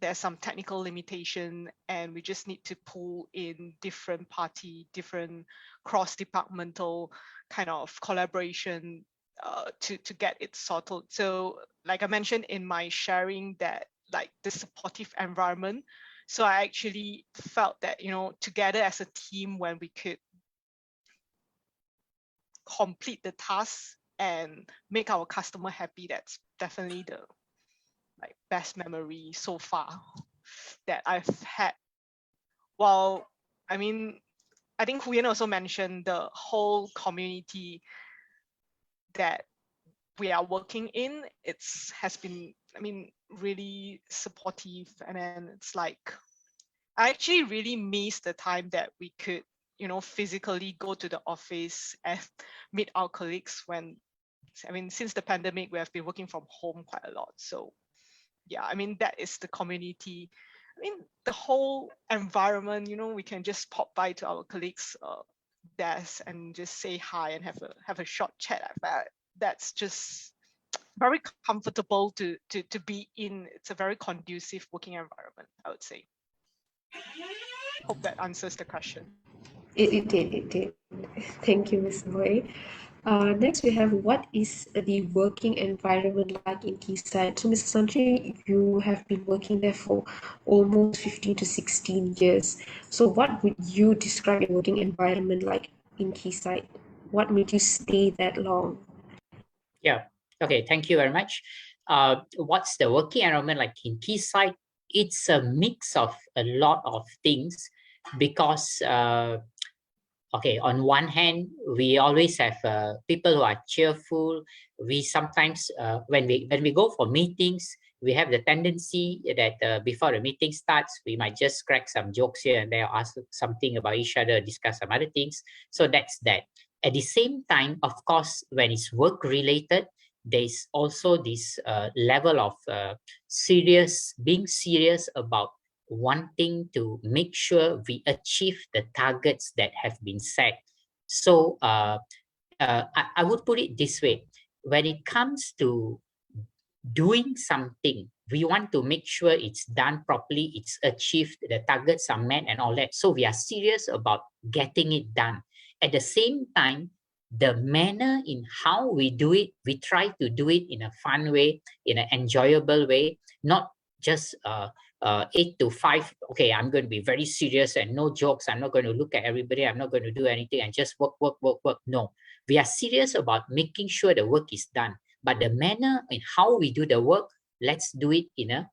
there's some technical limitation and we just need to pull in different party, different cross-departmental kind of collaboration to get it sorted. So like I mentioned in my sharing, that like the supportive environment. So I actually felt that, together as a team, when we could complete the task and make our customer happy, that's definitely the best memory so far that I've had. Well, I think Huyen also mentioned the whole community that we are working in. Has been, really supportive, and then it's like I actually really miss the time that we could, physically go to the office and meet our colleagues. Since the pandemic, we have been working from home quite a lot. So yeah, that is the community. The whole environment, we can just pop by to our colleagues' desk and just say hi and have a short chat. That's just very comfortable to be in. It's a very conducive working environment, I would say. Hope that answers the question. It did. Thank you, Ms. Boy. Next, we have, what is the working environment like in Keysight? So, Mr. Sanjay, you have been working there for almost 15 to 16 years. So what would you describe your working environment like in Keysight? What made you stay that long? Yeah. Okay. Thank you very much. What's the working environment like in Keysight? It's a mix of a lot of things because, okay, on one hand, we always have people who are cheerful. We sometimes, when we go for meetings, we have the tendency that before the meeting starts, we might just crack some jokes here and there, ask something about each other, discuss some other things. So that's that. At the same time, of course, when it's work related, there's also this level of being serious about wanting to make sure we achieve the targets that have been set. So I would put it this way: when it comes to doing something, we want to make sure it's done properly, it's achieved, the targets are met and all that. So we are serious about getting it done. At the same time, the manner in how we do it, we try to do it in a fun way, in an enjoyable way, not just 8 to 5, okay, I'm going to be very serious and no jokes. I'm not going to look at everybody. I'm not going to do anything and just work. No, we are serious about making sure the work is done. But the manner in how we do the work, let's do it in a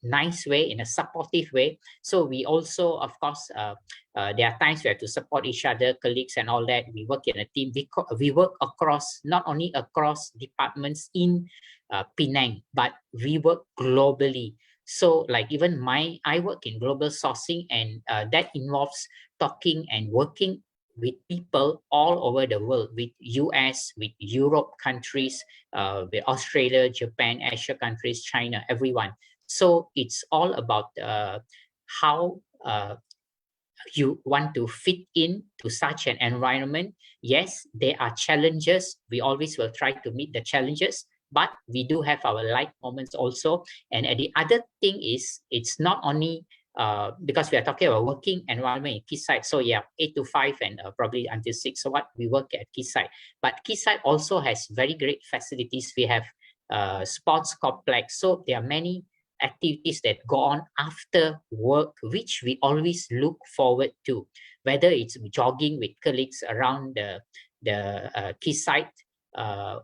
nice way, in a supportive way. So we also, of course, there are times we have to support each other, colleagues and all that. We work in a team. We work across, not only across departments in Penang, but we work globally. So like even I work in global sourcing, and that involves talking and working with people all over the world, with US, with Europe countries, with Australia, Japan, Asia countries, China, everyone. So it's all about how you want to fit in to such an environment. Yes, there are challenges. We always will try to meet the challenges, but we do have our light moments also. And the other thing is, it's not only because we are talking about working environment in Keysight. So yeah, 8 to 5 and probably until 6. So what we work at Keysight. But Keysight also has very great facilities. We have sports complex. So there are many activities that go on after work, which we always look forward to, whether it's jogging with colleagues around the Keysight, a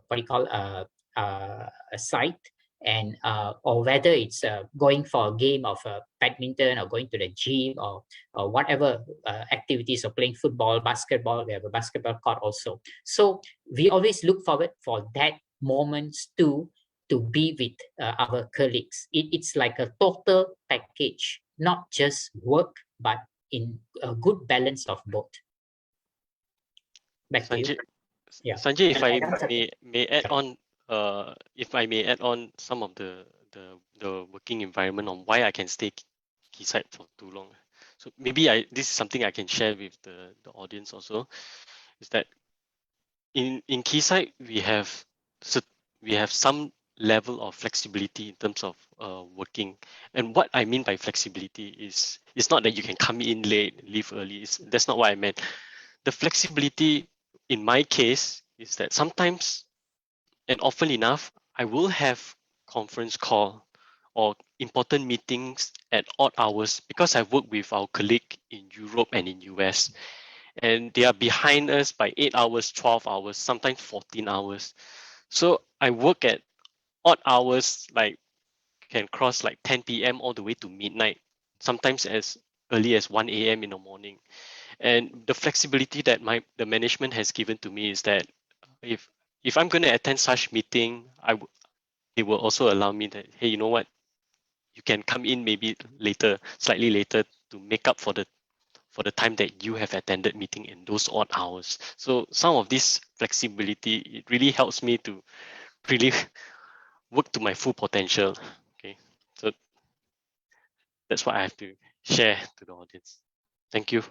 site, and or whether it's going for a game of badminton or going to the gym or whatever activities, or playing football, basketball. We have a basketball court also. So we always look forward for that moments to be with our colleagues. It's like a total package, not just work, but in a good balance of both. Back to you. Yeah. Sanjay, if I may add on, if I may add on some of the working environment on why I can stay Keysight for too long. So maybe this is something I can share with the audience also, is that in Keysight we have some level of flexibility in terms of working. And what I mean by flexibility is, it's not that you can come in late, leave early. That's not what I meant. The flexibility in my case is that sometimes, and often enough, I will have conference call or important meetings at odd hours because I work with our colleague in Europe and in US, and they are behind us by 8 hours, 12 hours, sometimes 14 hours. So I work at odd hours, like can cross like 10 p.m. all the way to midnight, sometimes as early as 1 a.m. in the morning. And the flexibility that the management has given to me is that if I'm going to attend such meeting, they will also allow me that, hey, you know what, you can come in maybe later, slightly later, to make up for the time that you have attended meeting in those odd hours. So some of this flexibility, it really helps me to really work to my full potential. Okay, so that's what I have to share to the audience. Thank you.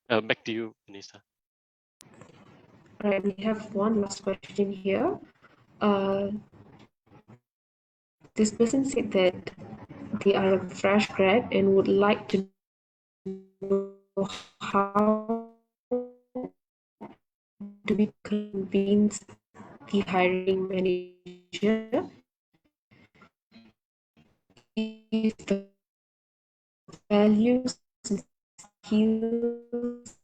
Back to you, Vanessa. All right, we have one last question here. This person said that they are a fresh grad and would like to know how do we convince the hiring manager if the values and skills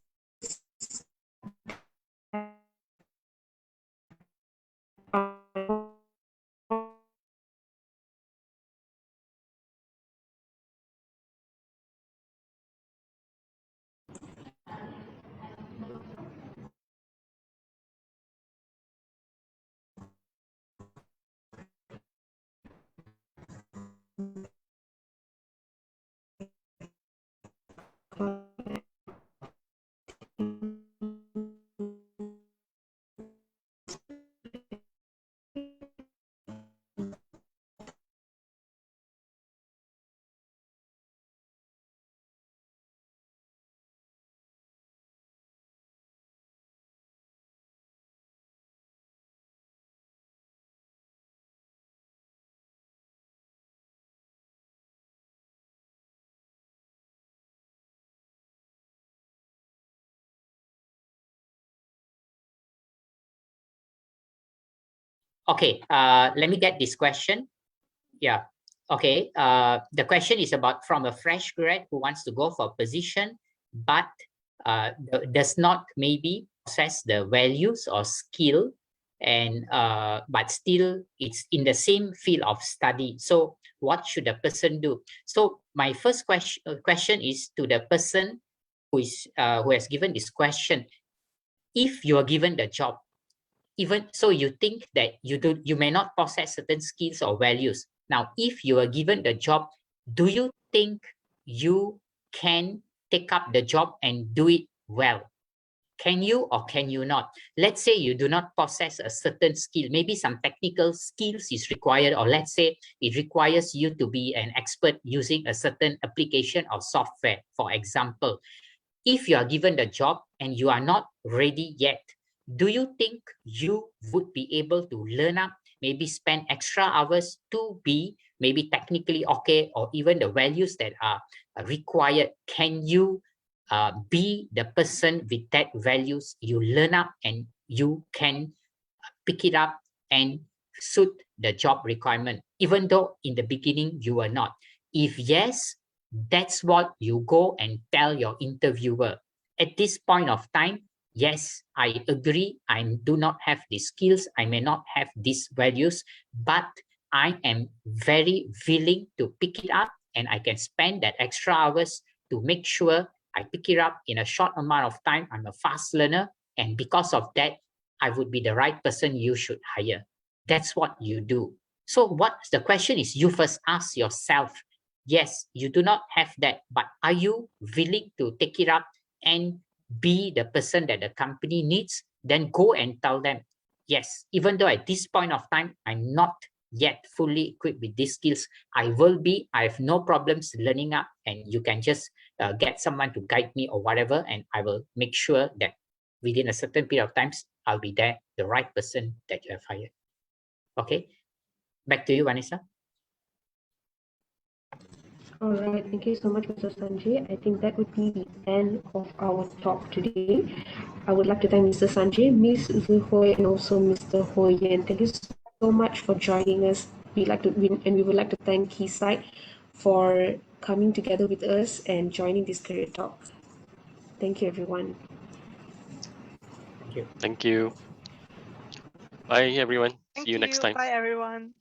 are Okay, let me get this question. Yeah. Okay. The question is about from a fresh grad who wants to go for a position, but does not maybe possess the values or skill, and but still it's in the same field of study. So what should the person do? So my first question is to the person who has given this question. If you are given the job, even so, you think that you may not possess certain skills or values. Now, if you are given the job, do you think you can take up the job and do it well? Can you or can you not? Let's say you do not possess a certain skill, maybe some technical skills is required, or let's say it requires you to be an expert using a certain application or software, for example. If you are given the job and you are not ready yet, do you think you would be able to learn up, maybe spend extra hours to be maybe technically okay, or even the values that are required? Can you be the person with that values? You learn up and you can pick it up and suit the job requirement, even though in the beginning you are not. If yes, that's what you go and tell your interviewer. At this point of time, yes, I agree, I do not have the skills, I may not have these values, but I am very willing to pick it up, and I can spend that extra hours to make sure I pick it up in a short amount of time. I'm a fast learner, and because of that, I would be the right person you should hire. That's what you do. So the question is, you first ask yourself, yes, you do not have that, but are you willing to take it up and be the person that the company needs? Then go and tell them, yes, even though at this point of time, I'm not yet fully equipped with these skills, I will be. I have no problems learning up, and you can just get someone to guide me or whatever, and I will make sure that within a certain period of times, I'll be there, the right person that you have hired. Okay, back to you, Vanessa. All right, thank you so much, Mr. Sanjay. I think that would be the end of our talk today. I would like to thank Mr. Sanjay, Ms. Zuhoy, and also Mr. Ho Yen. Thank you so much for joining us. We would like to thank Keysight for coming together with us and joining this career talk. Thank you, everyone. Thank you. Thank you. Bye, everyone. Thank See you next time. Bye, everyone.